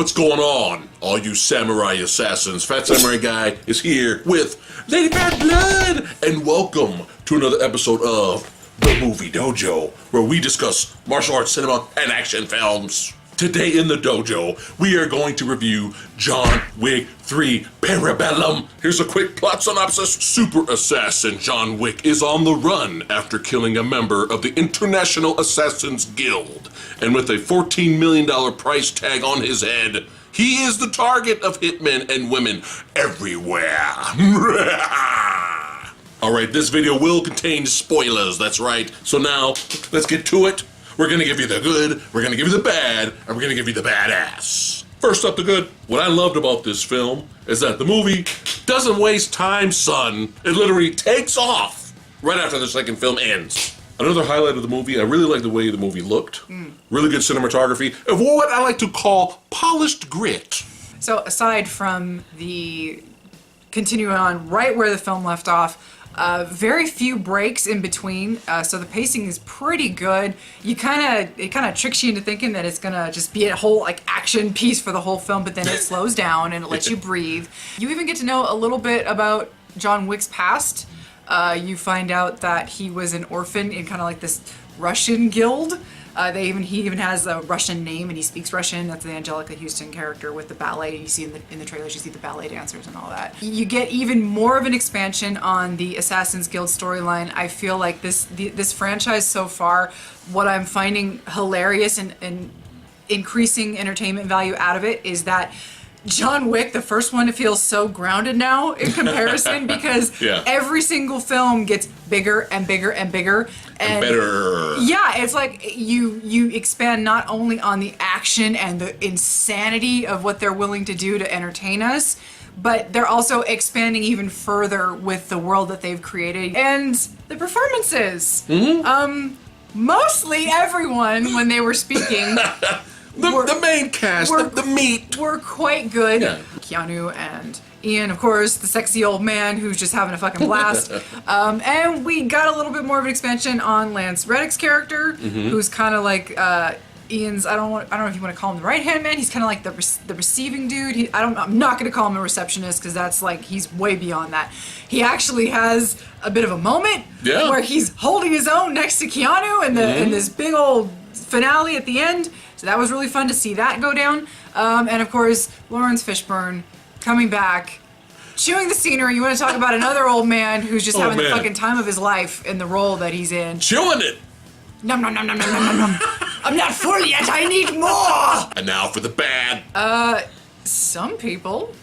What's going on, all you samurai assassins? Fat Samurai Guy is here with Lady Bad Blood, and welcome to another episode of The Movie Dojo, where we discuss martial arts, cinema, and action films. Today in the dojo, we are going to review John Wick 3 Parabellum. Here's a quick plot synopsis. Super assassin John Wick is on the run after killing a member of the International Assassins Guild. And with a $14 million price tag on his head, he is the target of hitmen and women everywhere. Alright, this video will contain spoilers, that's right. So now, let's get to it. We're gonna give you the good, we're gonna give you the bad, and we're gonna give you the badass. First up, the good. What I loved about this film is that the movie doesn't waste time, son. It literally takes off right after the second film ends. Another highlight of the movie, I really like the way the movie looked. Really good cinematography, and what I like to call polished grit. So aside from the continuing on right where the film left off, very few breaks in between, so the pacing is pretty good. It kind of tricks you into thinking that it's gonna just be a whole like action piece for the whole film, but then it slows down and it lets you breathe. You even get to know a little bit about John Wick's past. You find out that he was an orphan in kind of like this Russian guild. He even has a Russian name and he speaks Russian. That's the Angelica Houston character with the ballet. You see in the trailers, you see the ballet dancers and all that. You get even more of an expansion on the Assassin's Guild storyline. I feel like this franchise so far, what I'm finding hilarious and increasing entertainment value out of it is that John Wick, the first one, feels so grounded now in comparison because every single film gets bigger and bigger and bigger and better. Yeah, it's like you expand not only on the action and the insanity of what they're willing to do to entertain us, but they're also expanding even further with the world that they've created and the performances. Mostly everyone, when they were speaking. The main cast, the meat. Were quite good. Yeah. Keanu and Ian, of course, the sexy old man who's just having a fucking blast. And we got a little bit more of an expansion on Lance Reddick's character, who's kind of like Ian's. I don't know if you want to call him the right hand man. He's kind of like the receiving dude. I'm not going to call him a receptionist because that's like he's way beyond that. He actually has a bit of a moment where he's holding his own next to Keanu in this big old finale at the end. So that was really fun to see that go down. And of course, Lawrence Fishburne coming back, chewing the scenery. You want to talk about another old man who's just having the fucking time of his life in the role that he's in. Chewing it! Nom nom nom nom nom nom nom. I'm not full yet, I need more! And now for the bad. Some people,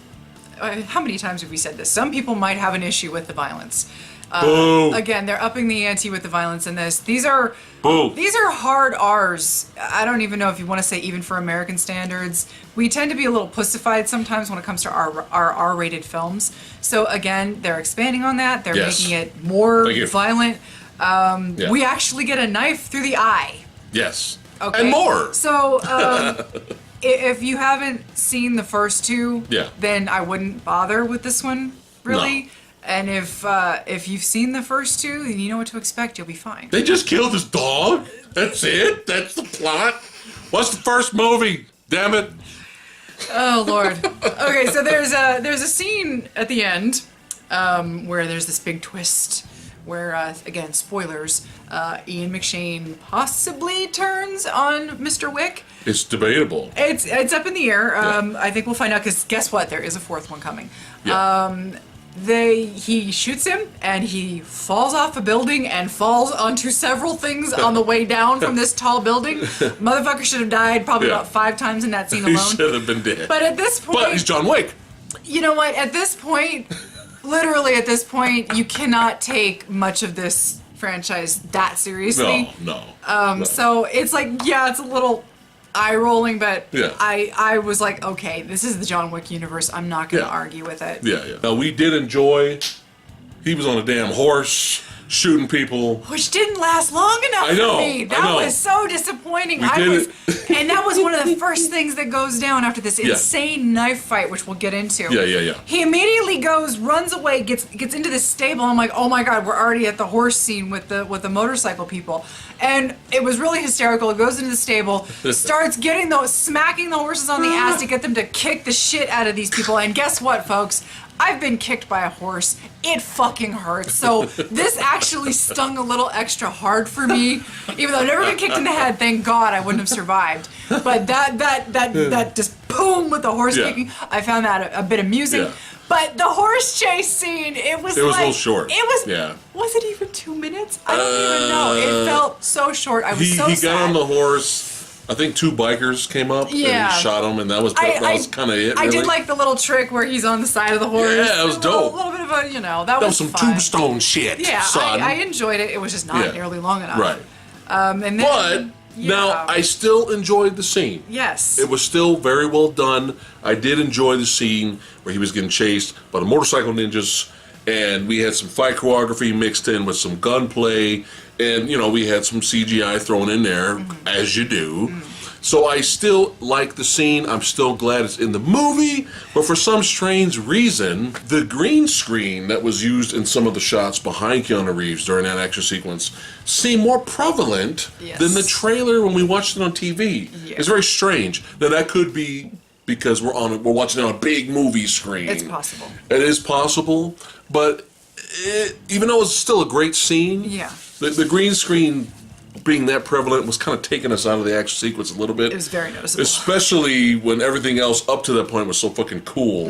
how many times have we said this? Some people might have an issue with the violence. Again, they're upping the ante with the violence in this. These are hard R's. I don't even know if you want to say even for American standards. We tend to be a little pussified sometimes when it comes to our R-rated films. So again, they're expanding on that. They're making it more violent. We actually get a knife through the eye. Yes. Okay. And more. So if you haven't seen the first two, then I wouldn't bother with this one, really. No. And if you've seen the first two, then you know what to expect. You'll be fine. They just killed his dog? That's it? That's the plot? What's the first movie? Damn it. Oh, Lord. Okay, so there's a scene at the end where there's this big twist where, again, spoilers, Ian McShane possibly turns on Mr. Wick. It's debatable. It's up in the air. I think we'll find out because guess what? There is a fourth one coming. Yeah. He shoots him and he falls off a building and falls onto several things on the way down from this tall building. Motherfucker should have died probably about 5 times in that scene alone. He should have been dead. But at this point... But he's John Wick. You know what? At this point, literally at this point, you cannot take much of this franchise that seriously. No. So it's like, it's a little eye-rolling, but Yeah. I was like, okay, this is the John Wick universe. I'm not going to argue with it. Yeah. Now, we did enjoy... He was on a damn horse. shooting people. Which didn't last long enough for me. That was so disappointing. And that was one of the first things that goes down after this insane knife fight, which we'll get into. Yeah. He immediately runs away, gets into this stable. I'm like, oh my god, we're already at the horse scene with the motorcycle people. And it was really hysterical. It goes into the stable, starts smacking the horses on the ass to get them to kick the shit out of these people. And guess what, folks? I've been kicked by a horse. It fucking hurts. So this actually stung a little extra hard for me. Even though I've never been kicked in the head, thank God I wouldn't have survived. But that just boom with the horse kicking, I found that a bit amusing. Yeah. But the horse chase scene, it was a little short. Was it even 2 minutes? I don't even know. It felt so short. I was so sad. He got on the horse. I think 2 bikers came up and shot him, and that was kind of it. Really. I did like the little trick where he's on the side of the horse. Yeah, that was dope. A little bit of a, that was some fun. Tombstone shit. Yeah, son. I enjoyed it. It was just not nearly long enough. Right. And then, now I still enjoyed the scene. Yes. It was still very well done. I did enjoy the scene where he was getting chased by the motorcycle ninjas, and we had some fight choreography mixed in with some gunplay, and we had some CGI thrown in there, as you do. So I still like the scene. I'm still glad it's in the movie. But for some strange reason, the green screen that was used in some of the shots behind Keanu Reeves during that action sequence seemed more prevalent than the trailer when we watched it on TV. Yes. It's very strange. Now that could be because we're watching it on a big movie screen. It's possible. It is possible. But even though it's still a great scene, the green screen being that prevalent was kind of taking us out of the action sequence a little bit. It was very noticeable. Especially when everything else up to that point was so fucking cool.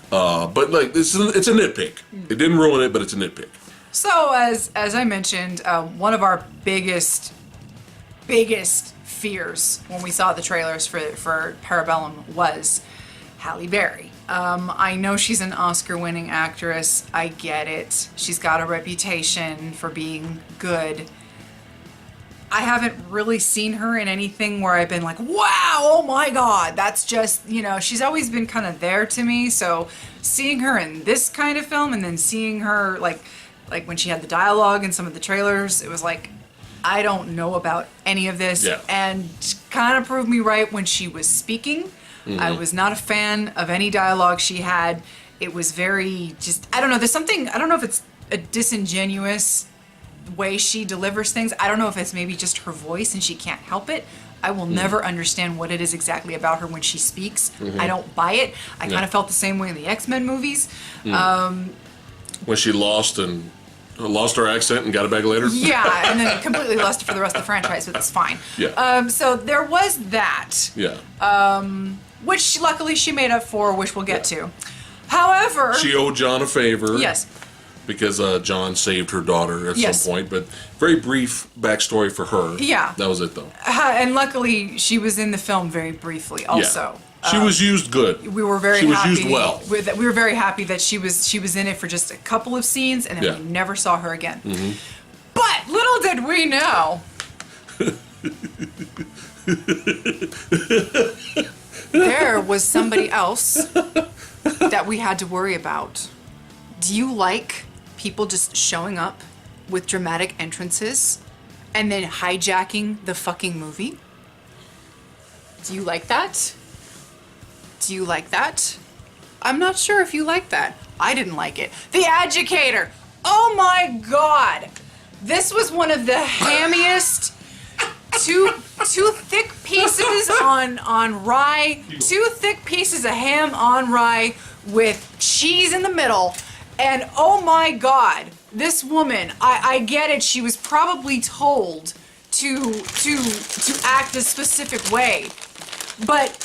But it's a nitpick. It didn't ruin it, but it's a nitpick. So as I mentioned, one of our biggest fears when we saw the trailers for Parabellum was Halle Berry. I know she's an Oscar-winning actress. I get it. She's got a reputation for being good. I haven't really seen her in anything where I've been like, wow, oh my god, that's just, she's always been kind of there to me. So seeing her in this kind of film and then seeing her like when she had the dialogue in some of the trailers, it was like, I don't know about any of this. Yeah. And kind of proved me right when she was speaking. I was not a fan of any dialogue she had. It was very I don't know, I don't know if it's a disingenuous way she delivers things. I don't know if it's maybe just her voice and she can't help it. I will never understand what it is exactly about her when she speaks. I don't buy it. I kind of felt the same way in the X-Men movies. When she lost her accent and got it back later? Yeah, and then completely lost it for the rest of the franchise, but that's fine. Yeah. So there was that. Yeah. Which luckily she made up for, which we'll get to. However... She owed John a favor. Yes. Because John saved her daughter at some point, but very brief backstory for her. Yeah. That was it, though. And luckily, she was in the film very briefly also. Yeah. She was used good. We were very happy. She was used well. We were very happy that she was in it for just a couple of scenes, and then we never saw her again. But little did we know... there was somebody else that we had to worry about. Do you like people just showing up with dramatic entrances and then hijacking the fucking movie? Do you like that? Do you like that? I'm not sure if you like that. I didn't like it. The Educator. Oh my god. This was one of the hammiest two thick pieces on rye, 2 thick pieces of ham on rye with cheese in the middle. And oh my god, this woman, I get it, she was probably told to act a specific way, but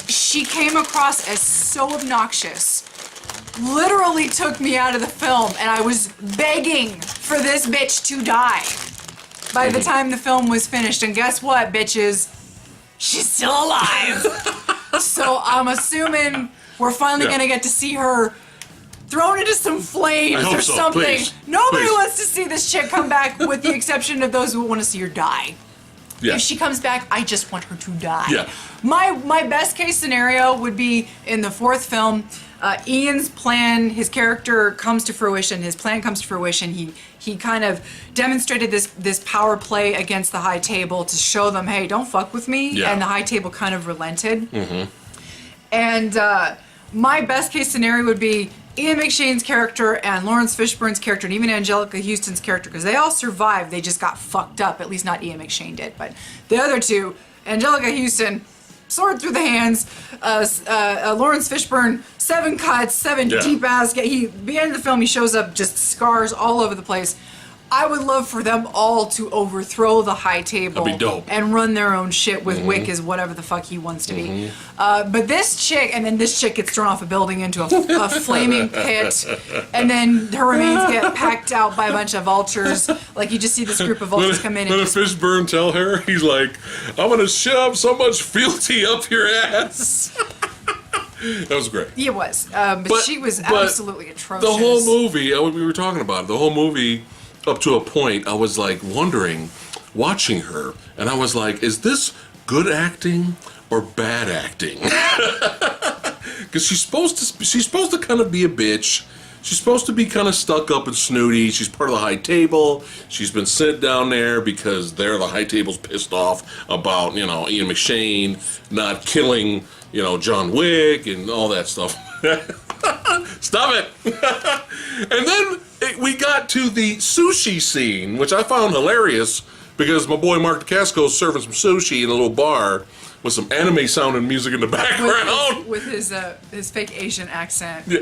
she came across as so obnoxious, literally took me out of the film, and I was begging for this bitch to die by the time the film was finished. And guess what, bitches? She's still alive. So I'm assuming we're finally gonna get to see her thrown into some flames or something. Please. Nobody wants to see this chick come back, with the exception of those who want to see her die. Yeah. If she comes back, I just want her to die. Yeah. My best case scenario would be in the 4th film, Ian's plan, his character comes to fruition. His plan comes to fruition. He kind of demonstrated this power play against the High Table to show them, hey, don't fuck with me. Yeah. And the High Table kind of relented. Mm-hmm. And my best case scenario would be Ian McShane's character and Lawrence Fishburne's character and even Angelica Houston's character, because they all survived. They just got fucked up. At least not Ian McShane did. But the other two, Angelica Houston, sword through the hands. Lawrence Fishburne, 7 cuts, 7 deep ass. At the end of the film, he shows up just scars all over the place. I would love for them all to overthrow the High Table That'd be dope. and run their own shit with Wick as whatever the fuck he wants to be. But this chick, and then this chick gets thrown off a building into a flaming pit, and then her remains get packed out by a bunch of vultures. Like you just see this group of vultures come in and Let just Fishburne tell her, he's like, I'm gonna shove so much fealty up your ass. That was great. it was. But she was absolutely atrocious. The whole movie, we were talking about it, the whole movie, up to a point, I was like wondering, watching her, and I was like, is this good acting or bad acting? Because she's supposed to kind of be a bitch. She's supposed to be kind of stuck up and snooty. She's part of the High Table. She's been sent down there because the High Table's pissed off about, Ian McShane not killing, John Wick and all that stuff. Stop it! And then we got to the sushi scene, which I found hilarious because my boy Mark DeCasco's serving some sushi in a little bar with some anime sounding music in the background. With his fake Asian accent. Yeah.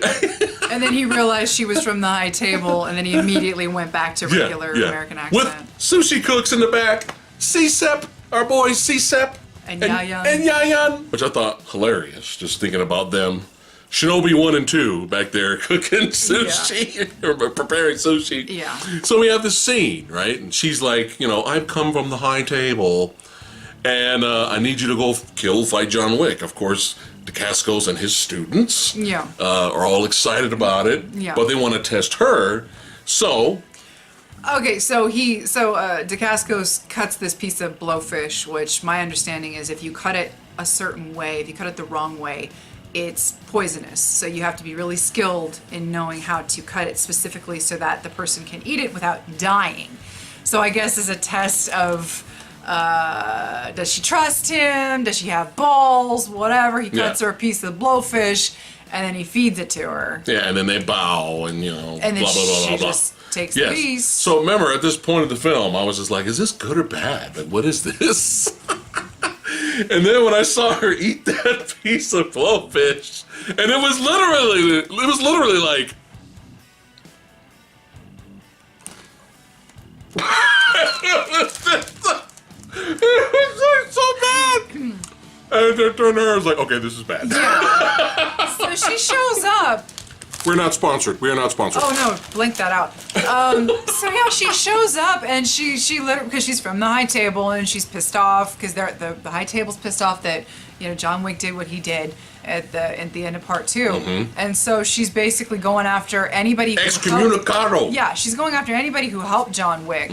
And then he realized she was from the High Table, and then he immediately went back to regular American accent. With sushi cooks in the back, C-Sep, our boy C-Sep, and Yayan. And Yayan. Which I thought hilarious, just thinking about them. Shinobi 1 and 2 back there cooking sushi, or preparing sushi. Yeah. So we have this scene, right? And she's like, I've come from the High Table, and I need you to go fight John Wick. Of course, DeCascos and his students are all excited about it, but they want to test her. So... Okay, so DeCascos cuts this piece of blowfish, which my understanding is if you cut it a certain way, if you cut it the wrong way, it's poisonous. So you have to be really skilled in knowing how to cut it specifically so that the person can eat it without dying. So I guess as a test of does she trust him? Does she have balls? Whatever. He cuts her a piece of blowfish and then he feeds it to her. Yeah, and then they bow and and then blah blah blah she blah. just takes the piece. So remember, at this point of the film, I was just like, is this good or bad? Like, what is this? And then when I saw her eat that piece of blowfish, and it was literally like, it was so bad. And then turned to her, I was like, okay, this is bad. Yeah. So she shows up. We're not sponsored. We are not sponsored. Oh no, blink that out. So yeah, she shows up and she literally, because she's from the High Table and she's pissed off because the High Table's pissed off that John Wick did what he did at the end of part 2, and so she's basically going after anybody. Excommunicado. Yeah, she's going after anybody who helped John Wick,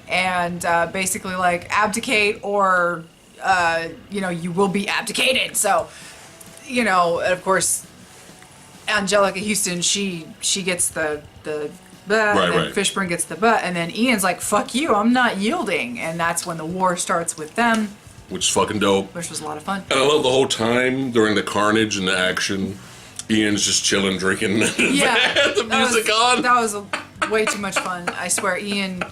and basically like abdicate or you will be abdicated. So of course. Angelica Houston, she gets the and then Fishburne gets the butt, and then Ian's like, fuck you, I'm not yielding. And that's when the war starts with them. Which is fucking dope. Which was a lot of fun. And I love the whole time during the carnage and the action, Ian's just chilling, drinking, the music on. That was way too much fun. I swear, Ian,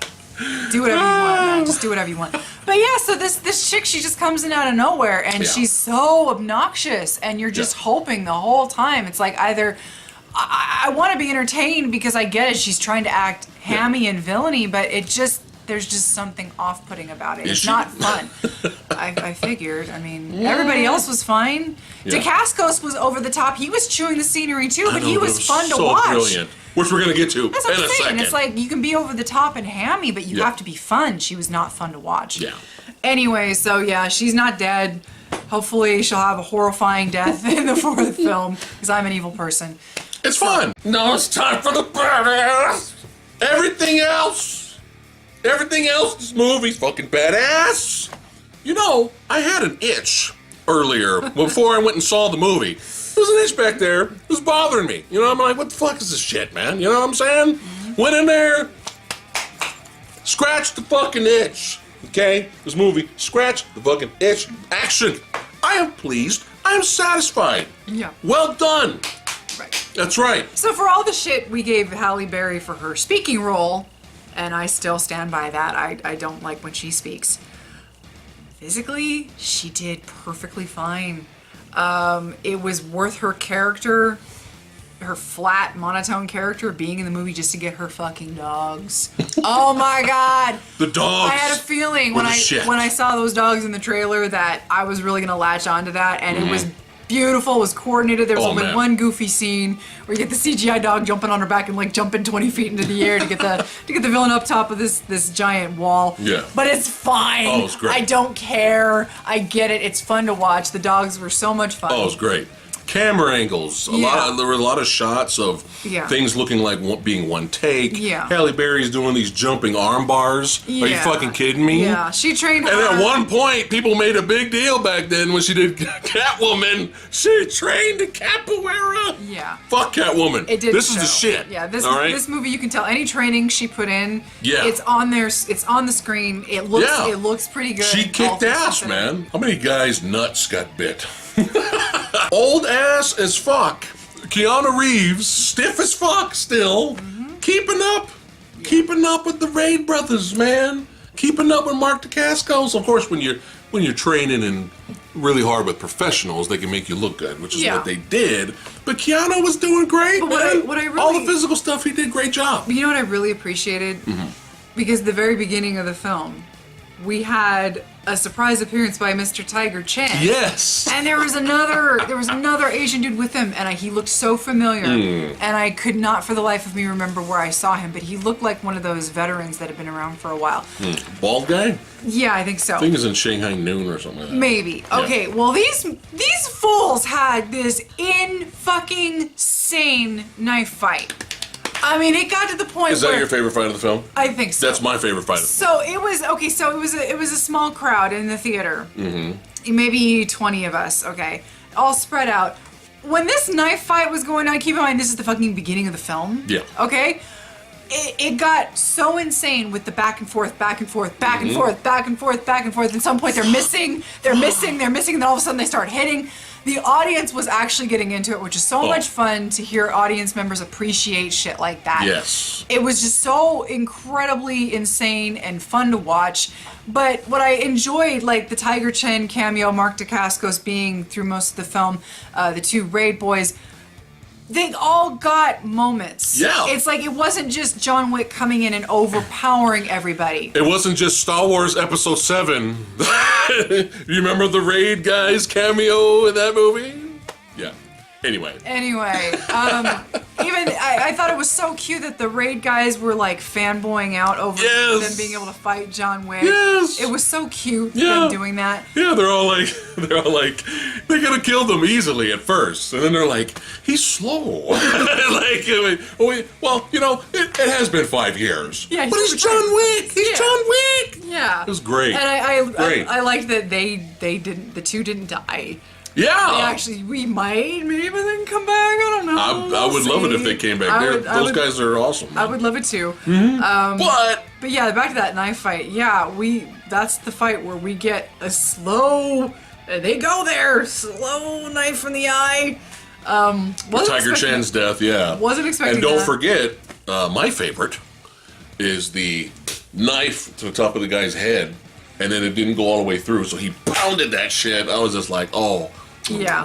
do whatever you want, man. Just do whatever you want. But yeah, so this chick, she just comes in out of nowhere, and she's so obnoxious, and you're just hoping the whole time. It's like either I want to be entertained because I get it. She's trying to act hammy and villainy, but there's just something off-putting about it. It's not fun. I figured. I mean, everybody else was fine. Yeah. DeCascos was over the top. He was chewing the scenery too, but he was fun to watch. Brilliant. Which we're going to get to in a second. It's like you can be over the top and hammy, but you have to be fun. She was not fun to watch. Yeah. Anyway, so yeah, she's not dead. Hopefully she'll have a horrifying death in the fourth film, because I'm an evil person. It's fun. Now it's time for the badass. Everything else in this movie's fucking badass. I had an itch earlier before I went and saw the movie. was an itch back there. It was bothering me. You know, I'm like, what the fuck is this shit, man? You know what I'm saying? Went in there, scratched the fucking itch. Okay? This movie, scratch the fucking itch. Action. I am pleased. I am satisfied. Yeah. Well done. Right. That's right. So for all the shit we gave Halle Berry for her speaking role, and I still stand by that, I don't like when she speaks. Physically, she did perfectly fine. It was worth her character, her flat, monotone character, being in the movie just to get her fucking dogs. Oh my god! The dogs. I had a feeling when I saw those dogs in the trailer that I was really gonna latch onto that, and it was beautiful. It was coordinated. There was only one goofy scene where you get the CGI dog jumping on her back and like jumping 20 feet into the air to get the villain up top of this giant wall. Yeah. But it's fine. Oh, it's great. I don't care. I get it. It's fun to watch. The dogs were so much fun. Oh, it was great. Camera angles. There were a lot of shots of things looking like being one take. Yeah. Halle Berry's doing these jumping arm bars. Are you fucking kidding me? Yeah. She trained And her. at one point, people made a big deal back then when she did Catwoman. She trained in capoeira. Yeah. Fuck Catwoman. It did. This is the shit. Yeah. All right? This movie, you can tell any training she put in. Yeah. It's on there. It's on the screen. It looks pretty good. She kicked ass, man. How many guys' nuts got bit? Old ass as fuck. Keanu Reeves, stiff as fuck still. Keeping up. Keeping up with the Raid brothers, man. Keeping up with Mark Dacascos. Of course, when you're training and really hard with professionals, they can make you look good, which is what they did. But Keanu was doing great, But man. what I really, all the physical stuff, he did a great job. You know what I really appreciated? Because the very beginning of the film, we had a surprise appearance by Mr. Tiger Chen. Yes. And there was another Asian dude with him, and he looked so familiar. And I could not for the life of me remember where I saw him, but he looked like one of those veterans that have been around for a while. Bald guy? Yeah, I think so. I think he's in Shanghai Noon or something like that. Maybe. Okay, well these fools had this insane knife fight. I mean, it got to the point Is that your favorite fight of the film? I think so. That's my favorite fight of the film. So it was okay. So it was a small crowd in the theater. Maybe 20 of us. Okay, all spread out. When this knife fight was going on, keep in mind this is the fucking beginning of the film. Yeah. Okay. It got so insane with the back and forth, back and forth, back and forth, back and forth, back and forth. At some point, they're missing, and then all of a sudden they start hitting. The audience was actually getting into it, which is so much fun to hear audience members appreciate shit like that. Yes. It was just so incredibly insane and fun to watch. But what I enjoyed, like the Tiger Chen cameo, Mark Dacascos being through most of the film, the two Raid boys, they all got moments. Yeah. It's like it wasn't just John Wick coming in and overpowering everybody. It wasn't just Star Wars Episode 7. You remember the Raid guys cameo in that movie? Yeah. Anyway, even I thought it was so cute that the Raid guys were like fanboying out over them being able to fight John Wick. Yes. It was so cute them doing that. Yeah, they're all like, they could have killed him easily at first, and then they're like, he's slow. Well, you know, it has been 5 years. Yeah, but he's John Wick. He's John Wick. Yeah, it was great. And I liked that the two didn't die. Yeah. We might maybe then come back. I don't know. I would love it if they came back. Those guys are awesome. I would love it too. But yeah, back to that knife fight. Yeah, that's the fight where we get a slow. They go there, slow knife in the eye. Tiger Chan's death. Yeah. Wasn't expecting. And don't that. forget, my favorite is the knife to the top of the guy's head, and then it didn't go all the way through, so he pounded that shit. I was just like, oh. Yeah.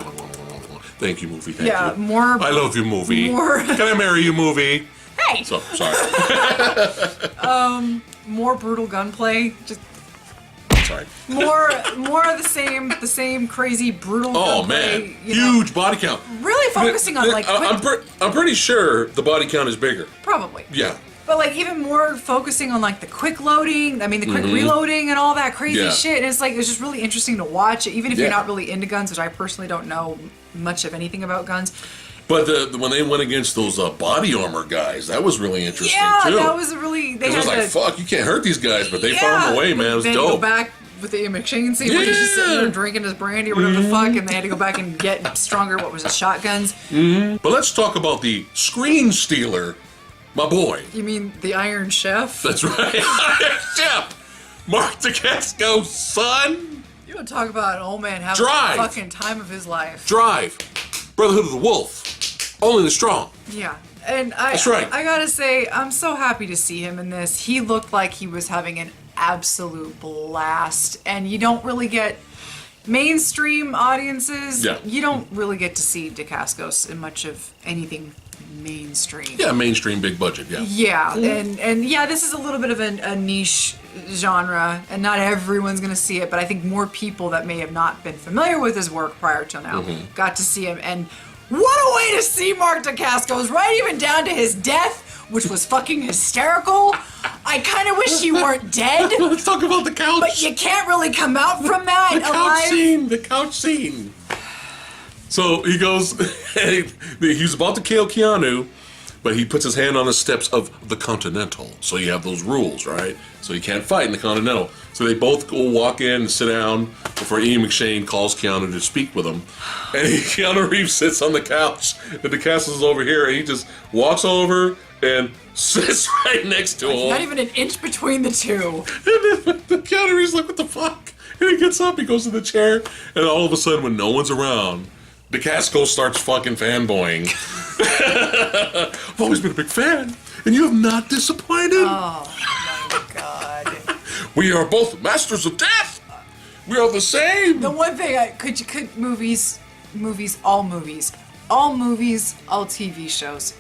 Thank you, movie. Thank you. More. I love you, movie. More. Can I marry you, movie? Hey. So sorry. More brutal gunplay. Just. Sorry. More of the same crazy brutal. Oh gunplay, man, huge body count. Really focusing on like. I'm pretty sure the body count is bigger. Probably. Yeah. But like even more focusing on like the quick loading, I mean the quick reloading and all that crazy shit. And it's like it's just really interesting to watch, even if you're not really into guns, which I personally don't know much of anything about guns. But when they went against those body armor guys, that was really interesting yeah, too. that was really. They had was like, fuck, you can't hurt these guys, but they found a way, man. It was dope. Go back, with the Ian McShane scene where he's just sitting there drinking his brandy or whatever the fuck, and they had to go back and get stronger, what was it, shotguns? But let's talk about the screen stealer, my boy. You mean the Iron Chef? That's right, Iron Chef! Mark DeCasco's son! You want to talk about an old man having Drive. the fucking time of his life. Drive. Brotherhood of the Wolf. Only the strong. Yeah. And That's right. I gotta say, I'm so happy to see him in this. He looked like he was having an absolute blast. And you don't really get mainstream audiences. Yeah. You don't really get to see DeCascos in much of anything mainstream. Yeah, mainstream, big budget, yeah. Yeah, and yeah, this is a little bit of a niche genre, and not everyone's going to see it, but I think more people that may have not been familiar with his work prior to now got to see him, and what a way to see Mark DeCascos, right even down to his death, which was fucking hysterical. I kind of wish you weren't dead. Let's talk about the couch. But you can't really come out from that alive. The couch scene. So he goes, he's about to kill Keanu, but he puts his hand on the steps of the Continental. So you have those rules, right? So you can't fight in the Continental. So they both go walk in and sit down before Ian McShane calls Keanu to speak with him. And Keanu Reeves sits on the couch, and DeCastro's over here, and he just walks over and sits right next to him. Not even an inch between the two. And then Keanu Reeves is like, what the fuck? And he gets up, he goes to the chair, and all of a sudden, when no one's around, DeCasco starts fucking fanboying. I've always been a big fan, and you have not disappointed. Oh, my God. We are both masters of death. We are the same. The one thing movies, all TV shows.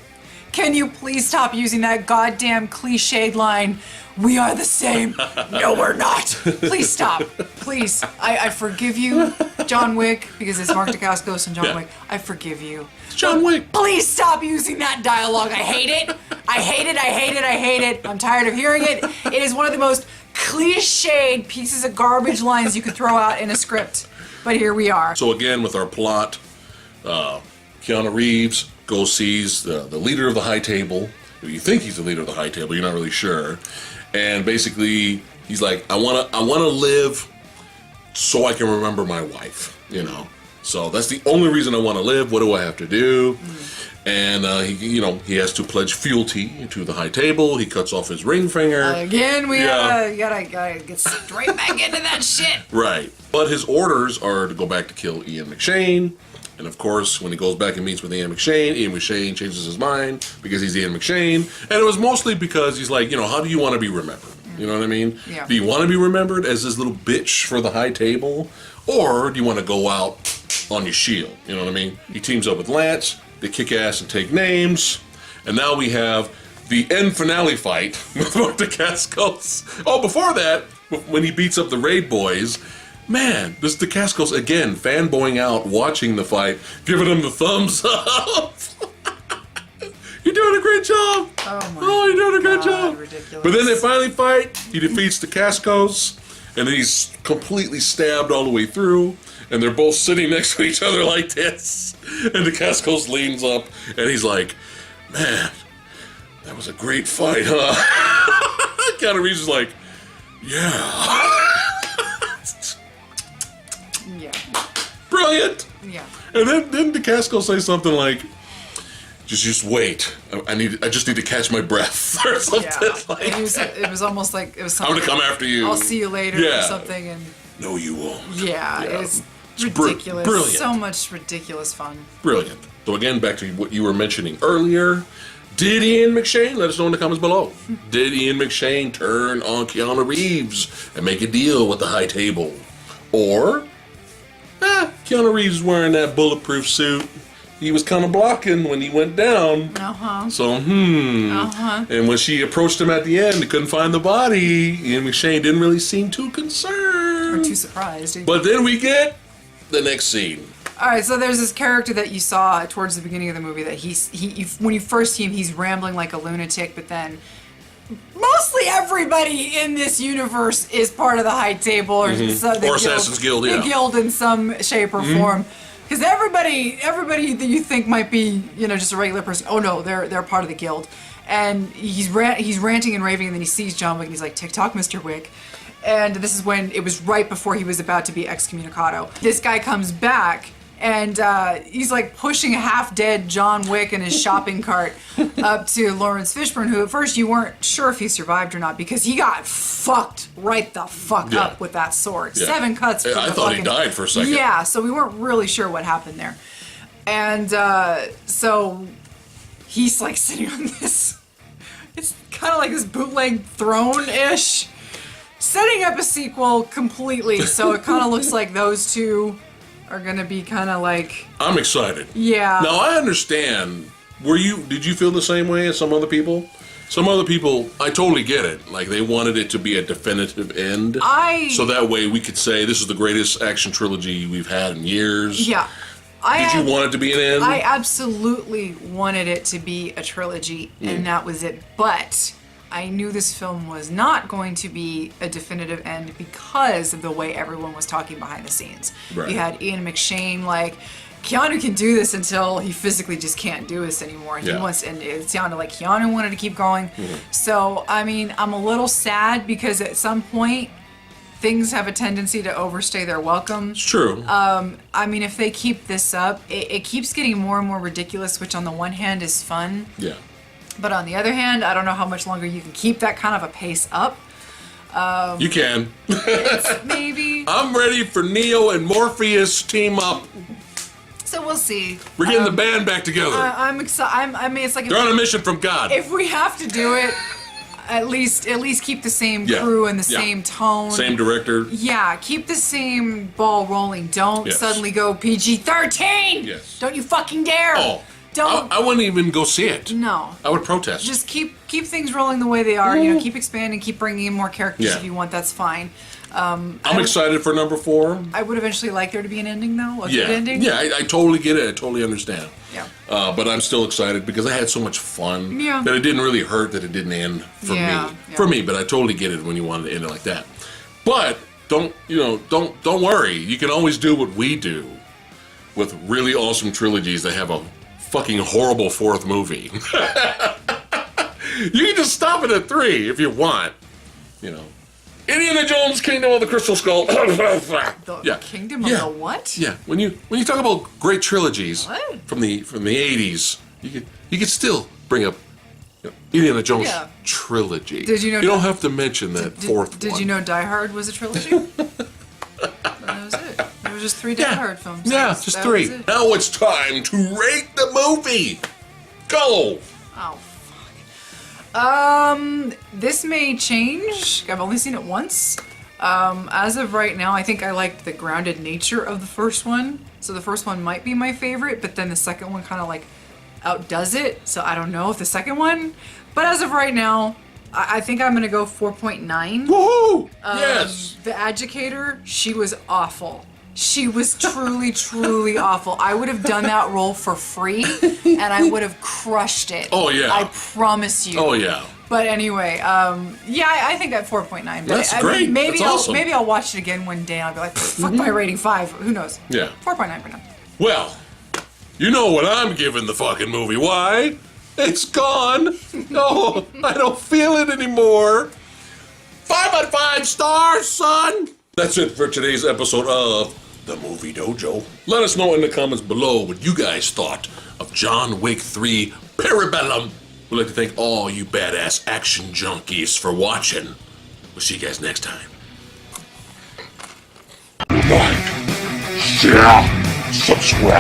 Can you please stop using that goddamn cliched line, we are the same? No, we're not. Please stop. Please. I forgive you, John Wick, because it's Mark DeCascos and John Wick. I forgive you. It's John Wick. Please stop using that dialogue. I hate it. I hate it. I hate it. I hate it. I'm tired of hearing it. It is one of the most cliched pieces of garbage lines you could throw out in a script. But here we are. So again, with our plot, Keanu Reeves goes sees the leader of the High Table. You think he's the leader of the High Table, you're not really sure. And basically, he's like, I wanna live so I can remember my wife, you know. So that's the only reason I want to live. What do I have to do? And he has to pledge fealty to the High Table. He cuts off his ring finger. Again, we gotta get straight back into that shit. Right. But his orders are to go back to kill Ian McShane. And of course, when he goes back and meets with Ian McShane changes his mind because he's Ian McShane. And it was mostly because he's like, how do you want to be remembered? You know what I mean? Yeah. Do you want to be remembered as this little bitch for the High Table? Or do you want to go out on your shield? You know what I mean? He teams up with Lance, they kick ass and take names. And now we have the end finale fight with Mark DeCascos. Oh, before that, when he beats up the Raid Boys, man, this DeCascos, again, fanboying out, watching the fight, giving him the thumbs up. You're doing a great job. Oh, you're doing a great job. Ridiculous. But then they finally fight. He defeats DeCascos, and then he's completely stabbed all the way through. And they're both sitting next to each other like this. And DeCascos leans up, and he's like, man, that was a great fight, huh? Keanu Reeves is like, yeah. Yeah. Brilliant. Yeah. And then DeCasco say something like, just wait. I just need to catch my breath or something like that. It was almost like it was I'm something. gonna come after you. I'll see you later or something. And no, you won't. yeah. It's ridiculous. Brilliant. So much ridiculous fun. Brilliant. So again, back to what you were mentioning earlier. Did Ian McShane, let us know in the comments below, did Ian McShane turn on Keanu Reeves and make a deal with the High Table? Or, Keanu Reeves is wearing that bulletproof suit. He was kind of blocking when he went down. So, And when she approached him at the end, they couldn't find the body. Ian McShane didn't really seem too concerned. Or too surprised. But then we get the next scene. All right, so there's this character that you saw towards the beginning of the movie that when you first see him, he's rambling like a lunatic, but then mostly everybody in this universe is part of the High Table or Assassin's Guild, the guild in some shape or form. Because everybody that you think might be, just a regular person, oh no, they're part of the guild. And he's ranting and raving, and then he sees John Wick, and he's like, "TikTok, Mr. Wick." And this is when it was right before he was about to be excommunicado. This guy comes back and he's like pushing a half-dead John Wick in his shopping cart up to Lawrence Fishburne, who at first you weren't sure if he survived or not because he got fucked right the fuck up with that sword. Yeah. 7 cuts. I thought he died for a second. Yeah, so we weren't really sure what happened there. And so he's like sitting on this, it's kind of like this bootleg throne-ish, setting up a sequel completely. So it kind of looks like those two are gonna be kind of like... I'm excited. Yeah. Now I understand. Did you feel the same way as some other people? Some other people, I totally get it. Like they wanted it to be a definitive end. So that way we could say this is the greatest action trilogy we've had in years. Yeah. Did you want it to be an end? I absolutely wanted it to be a trilogy, and that was it. But I knew this film was not going to be a definitive end because of the way everyone was talking behind the scenes. Right. You had Ian McShane like, Keanu can do this until he physically just can't do this anymore. He wants, and it sounded like Keanu wanted to keep going. So, I mean, I'm a little sad because at some point, things have a tendency to overstay their welcome. It's true. I mean, if they keep this up, it keeps getting more and more ridiculous, which on the one hand is fun. Yeah. But on the other hand, I don't know how much longer you can keep that kind of a pace up. You can. Maybe. I'm ready for Neo and Morpheus team up. So we'll see. We're getting the band back together. I'm excited. I mean, it's like... They're on a mission from God. If we have to do it... At least keep the same crew and the same tone. Same director. Yeah, keep the same ball rolling. Don't suddenly go PG-13. Yes. Don't you fucking dare. Oh. Don't. I wouldn't even go see it. No. I would protest. Just keep things rolling the way they are. You know, keep expanding, keep bringing in more characters if you want. That's fine. I'm excited for number 4. I would eventually like there to be an ending, though. A good ending. Yeah, I totally get it. I totally understand. Yeah. But I'm still excited because I had so much fun that it didn't really hurt that it didn't end for me. Yeah. For me, but I totally get it when you wanted to end it like that. But don't worry. You can always do what we do with really awesome trilogies that have a fucking horrible 4th movie. You can just stop it at 3 if you want. You know. Indiana Jones, Kingdom of the Crystal Skull. The Kingdom of the what? Yeah, when you talk about great trilogies What? from the 80s, you could still bring up Indiana Jones trilogy. Did you know? You don't have to mention that 4th one. Did you know Die Hard was a trilogy? That was it. There was just 3 Die Hard films. Yeah, just 3. Now it's time to rate the movie. Go. Oh. This may change. I've only seen it once. As of right now, I think I liked the grounded nature of the first one. So the first one might be my favorite, but then the second one kind of like outdoes it. So I don't know if the second one. But as of right now, I think I'm gonna go 4.9. Woohoo! Yes. The Adjudicator, she was awful. She was truly, truly awful. I would have done that role for free, and I would have crushed it. Oh, yeah. I promise you. Oh, yeah. But anyway, I think at 4.9. That's great. Maybe That's awesome. Maybe I'll watch it again one day, and I'll be like, fuck my rating, 5. Who knows? Yeah. 4.9 for now. Well, you know what I'm giving the fucking movie. Why? It's gone. No, I don't feel it anymore. 5 out of 5 stars, son. That's it for today's episode of The Movie Dojo. Let us know in the comments below what you guys thought of John Wick 3 Parabellum. We'd like to thank all you badass action junkies for watching. We'll see you guys next time. Like, share, subscribe.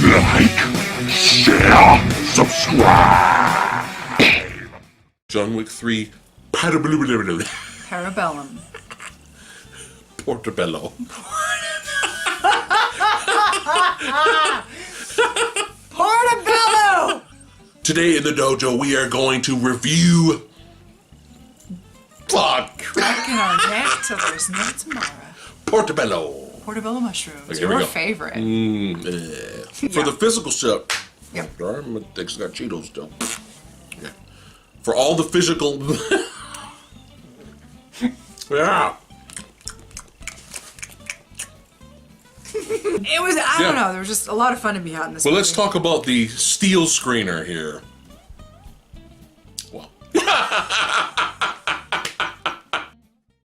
Like, share, subscribe. John Wick 3 Parabellum. Parabellum. Portobello. Portobello! Today in the dojo, we are going to review. Fuck! Cracking our neck till there's no tomorrow. Portobello. Portobello mushrooms. Okay, here we Your go. favorite. For the physical stuff. Yeah. I'm gonna take some Cheetos still. Okay. For all the physical. Yeah. It was, I don't know, there was just a lot of fun to be had in this Well, movie. let's talk about the steel screener here.